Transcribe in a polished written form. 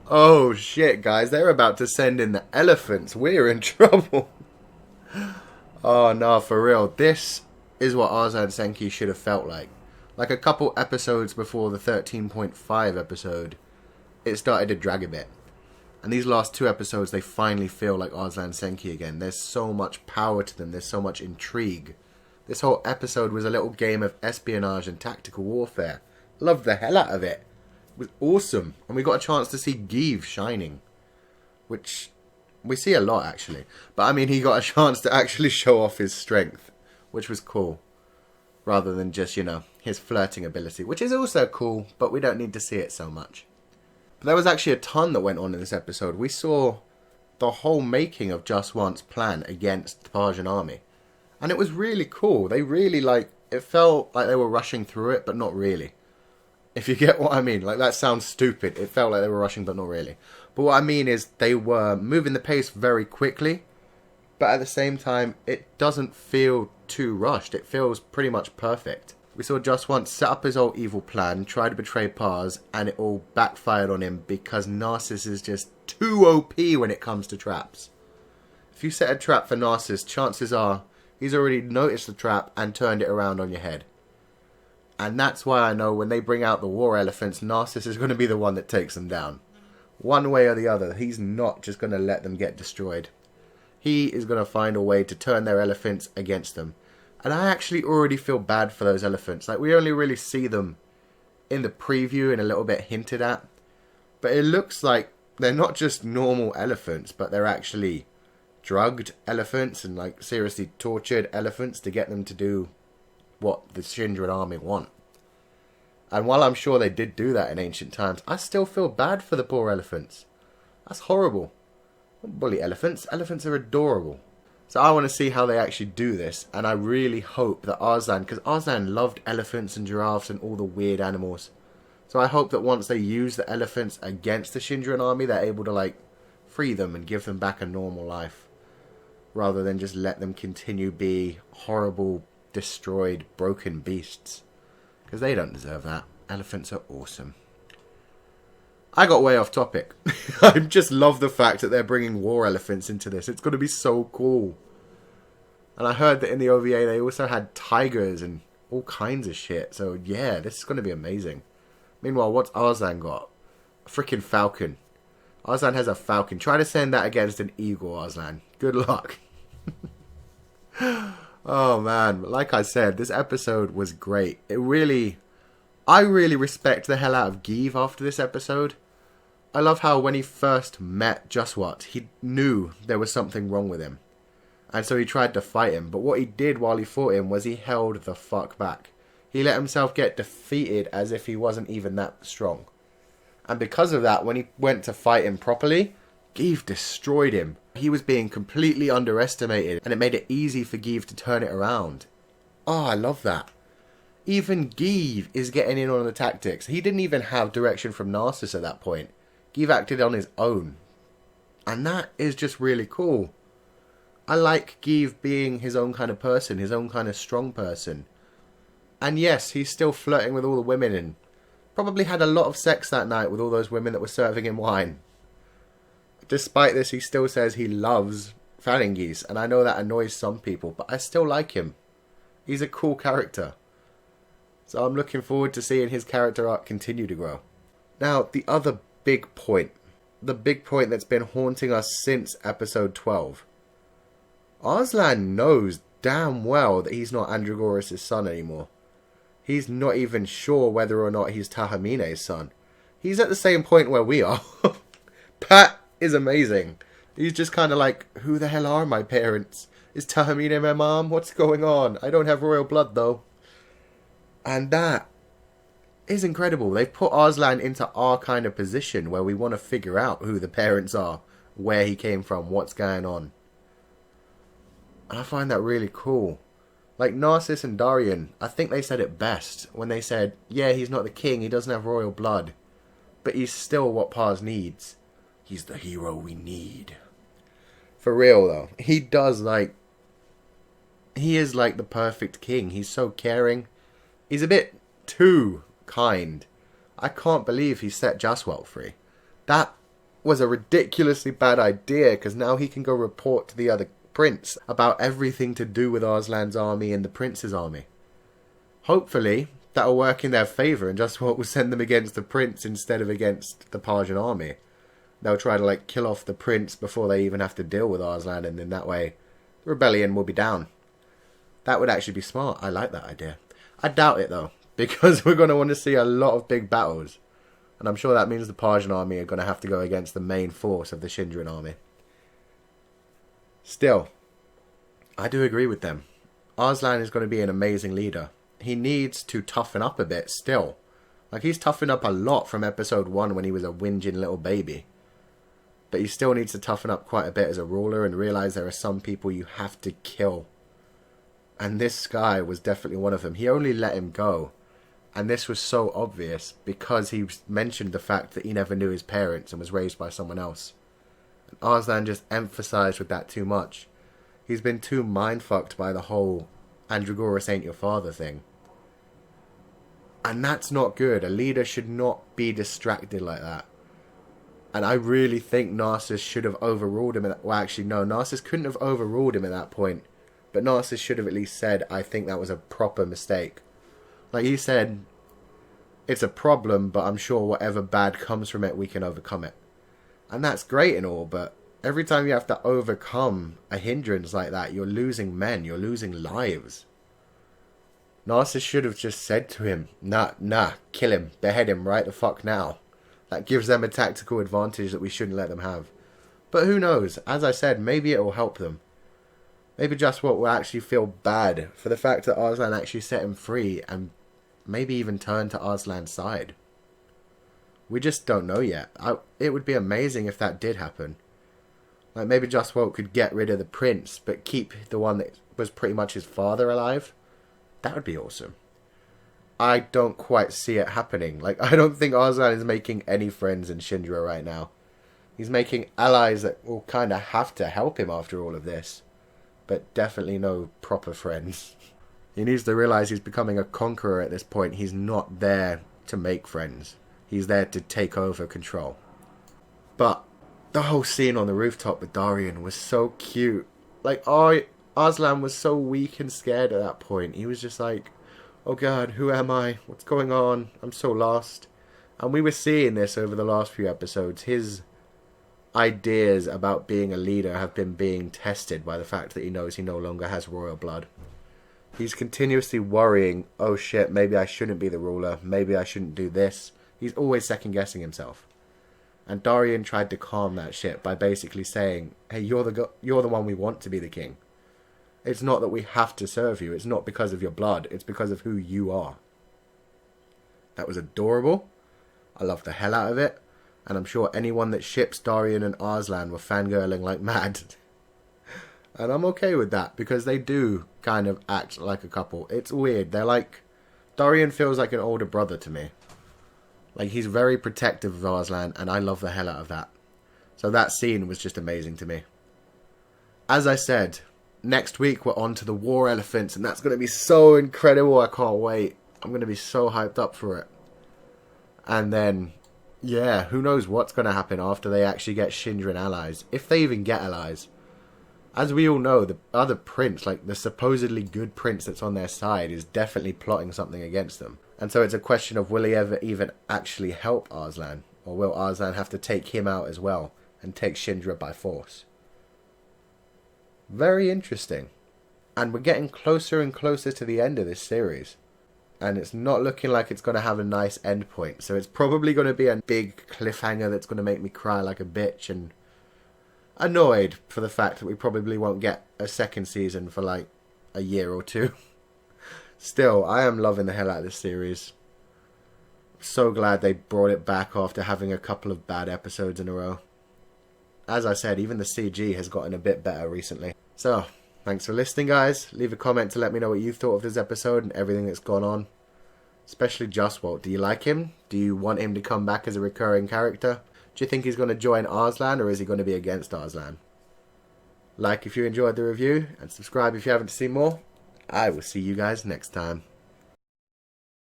Oh shit, guys, they're about to send in the elephants. We're in trouble. Oh no, for real. This is what Arslan Senki should have felt like. Like a couple episodes before the 13.5 episode, it started to drag a bit. And these last two episodes, they finally feel like Arslan Senki again. There's so much power to them. There's so much intrigue. This whole episode was a little game of espionage and tactical warfare. Loved the hell out of it. It was awesome. And we got a chance to see Give shining. Which we see a lot, actually. But I mean, he got a chance to actually show off his strength. Which was cool. Rather than just, you know, his flirting ability. Which is also cool, but we don't need to see it so much. But there was actually a ton that went on in this episode. We saw the whole making of Jaswant's plan against the Persian army. And it was really cool. They really, like, it felt like they were rushing through it, but not really. If you get what I mean. Like, that sounds stupid. It felt like they were rushing, but not really. But what I mean is they were moving the pace very quickly. But at the same time, it doesn't feel too rushed. It feels pretty much perfect. We saw Jaswant set up his old evil plan, try to betray Pars, and it all backfired on him because Narcissus is just too OP when it comes to traps. If you set a trap for Narcissus, chances are he's already noticed the trap and turned it around on your head. And that's why I know when they bring out the war elephants, Narcissus is going to be the one that takes them down. One way or the other, he's not just going to let them get destroyed. He is going to find a way to turn their elephants against them. And I actually already feel bad for those elephants. Like, we only really see them in the preview and a little bit hinted at. But it looks like they're not just normal elephants, but they're actually drugged elephants and, like, seriously tortured elephants to get them to do what the Shinran army want. And while I'm sure they did do that in ancient times, I still feel bad for the poor elephants. That's horrible. Don't bully elephants. Elephants are adorable. So I want to see how they actually do this, and I really hope that Arslan, because Arslan loved elephants and giraffes and all the weird animals. So I hope that once they use the elephants against the Shinran army, they're able to, like, free them and give them back a normal life. Rather than just let them continue be horrible, destroyed, broken beasts. Because they don't deserve that. Elephants are awesome. I got way off topic. I just love the fact that they're bringing war elephants into this. It's going to be so cool. And I heard that in the OVA they also had tigers and all kinds of shit. So yeah, this is going to be amazing. Meanwhile, what's Arslan got? A freaking falcon. Arslan has a falcon. Try to send that against an eagle, Arslan. Good luck. Oh man, like I said, this episode was great. I really respect the hell out of Give after this episode. I love how when he first met Jaswant, he knew there was something wrong with him. And so he tried to fight him. But what he did while he fought him was he held the fuck back. He let himself get defeated as if he wasn't even that strong. And because of that, when he went to fight him properly, Give destroyed him. He was being completely underestimated, and it made it easy for Give to turn it around. Oh, I love that. Even Give is getting in on the tactics. He didn't even have direction from Narcissus at that point. Give acted on his own. And that is just really cool. I like Give being his own kind of person, his own kind of strong person. And yes, he's still flirting with all the women and probably had a lot of sex that night with all those women that were serving him wine. Despite this, he still says he loves Phalanges, and I know that annoys some people, but I still like him. He's a cool character. So I'm looking forward to seeing his character arc continue to grow. Now, the other big point. The big point that's been haunting us since episode 12. Arslan knows damn well that he's not Andragoras' son anymore. He's not even sure whether or not he's Tahamine's son. He's at the same point where we are. Pat is amazing. He's just kind of like, who the hell are my parents? Is Tahamine my mom? What's going on? I don't have royal blood though. And that is incredible. They've put Arslan into our kind of position where we want to figure out who the parents are, where he came from, what's going on. And I find that really cool. Like Narcissus and Darian, I think they said it best when they said, yeah, he's not the king, he doesn't have royal blood, but he's still what Pars needs. He's the hero we need. For real though, he is like the perfect king. He's so caring. He's a bit too kind. I can't believe he set Jaswant free. That was a ridiculously bad idea, because now he can go report to the other prince about everything to do with Arslan's army and the prince's army. Hopefully, that'll work in their favour, and just what will send them against the prince instead of against the Persian army. They'll try to like kill off the prince before they even have to deal with Arslan, and in that way, the rebellion will be down. That would actually be smart. I like that idea. I doubt it though, because we're going to want to see a lot of big battles. And I'm sure that means the Persian army are going to have to go against the main force of the Shinran army. Still, I do agree with them. Arslan is going to be an amazing leader. He needs to toughen up a bit still. Like, he's toughened up a lot from episode 1 when he was a whinging little baby. But he still needs to toughen up quite a bit as a ruler and realise there are some people you have to kill. And this guy was definitely one of them. He only let him go. And this was so obvious because he mentioned the fact that he never knew his parents and was raised by someone else. And Arslan just emphasised with that too much. He's been too mind-fucked by the whole Andragoras ain't your father thing. And that's not good. A leader should not be distracted like that. And I really think Narcissus should have overruled him. Well, actually, no. Narcissus couldn't have overruled him at that point. But Narcissus should have at least said, I think that was a proper mistake. Like he said, it's a problem, but I'm sure whatever bad comes from it, we can overcome it. And that's great and all, but every time you have to overcome a hindrance like that, you're losing men, you're losing lives. Narcissus should have just said to him, nah, kill him, behead him right the fuck now. That gives them a tactical advantage that we shouldn't let them have. But who knows? As I said, maybe it will help them. Maybe just what will actually feel bad for the fact that Arslan actually set him free and maybe even turn to Arslan's side. We just don't know yet. It would be amazing if that did happen. Like maybe Justwalt could get rid of the prince but keep the one that was pretty much his father alive. That would be awesome. I don't quite see it happening. Like, I don't think Arslan is making any friends in Shindra right now. He's making allies that will kind of have to help him after all of this. But definitely no proper friends. He needs to realise he's becoming a conqueror at this point. He's not there to make friends. He's there to take over control. But the whole scene on the rooftop with Darian was so cute. Like, Arslan was so weak and scared at that point. He was just like, oh God, who am I? What's going on? I'm so lost. And we were seeing this over the last few episodes. His ideas about being a leader have been being tested by the fact that he knows he no longer has royal blood. He's continuously worrying, oh shit, maybe I shouldn't be the ruler, maybe I shouldn't do this. He's always second guessing himself. And Darian tried to calm that shit by basically saying, hey, you're the one we want to be the king. It's not that we have to serve you, it's not because of your blood, it's because of who you are. That was adorable. I loved the hell out of it. And I'm sure anyone that ships Darian and Arslan were fangirling like mad. And I'm okay with that, because they do kind of act like a couple. It's weird. They're like... Darian feels like an older brother to me. Like, he's very protective of Arslan, and I love the hell out of that. So that scene was just amazing to me. As I said, next week we're on to the War Elephants, and that's going to be so incredible. I can't wait. I'm going to be so hyped up for it. And then... yeah, who knows what's going to happen after they actually get Shinran allies. If they even get allies. As we all know, the other prince, like the supposedly good prince that's on their side, is definitely plotting something against them. And so it's a question of, will he ever even actually help Arslan? Or will Arslan have to take him out as well and take Shindra by force? Very interesting. And we're getting closer and closer to the end of this series. And it's not looking like it's going to have a nice end point. So it's probably going to be a big cliffhanger that's going to make me cry like a bitch. And annoyed for the fact that we probably won't get a second season for like a year or two. Still, I am loving the hell out of this series. So glad they brought it back after having a couple of bad episodes in a row. As I said, even the CG has gotten a bit better recently. So... thanks for listening, guys. Leave a comment to let me know what you thought of this episode and everything that's gone on. Especially Justwalt. Do you like him? Do you want him to come back as a recurring character? Do you think he's going to join Arslan, or is he going to be against Arslan? Like if you enjoyed the review, and subscribe if you haven't seen more. I will see you guys next time.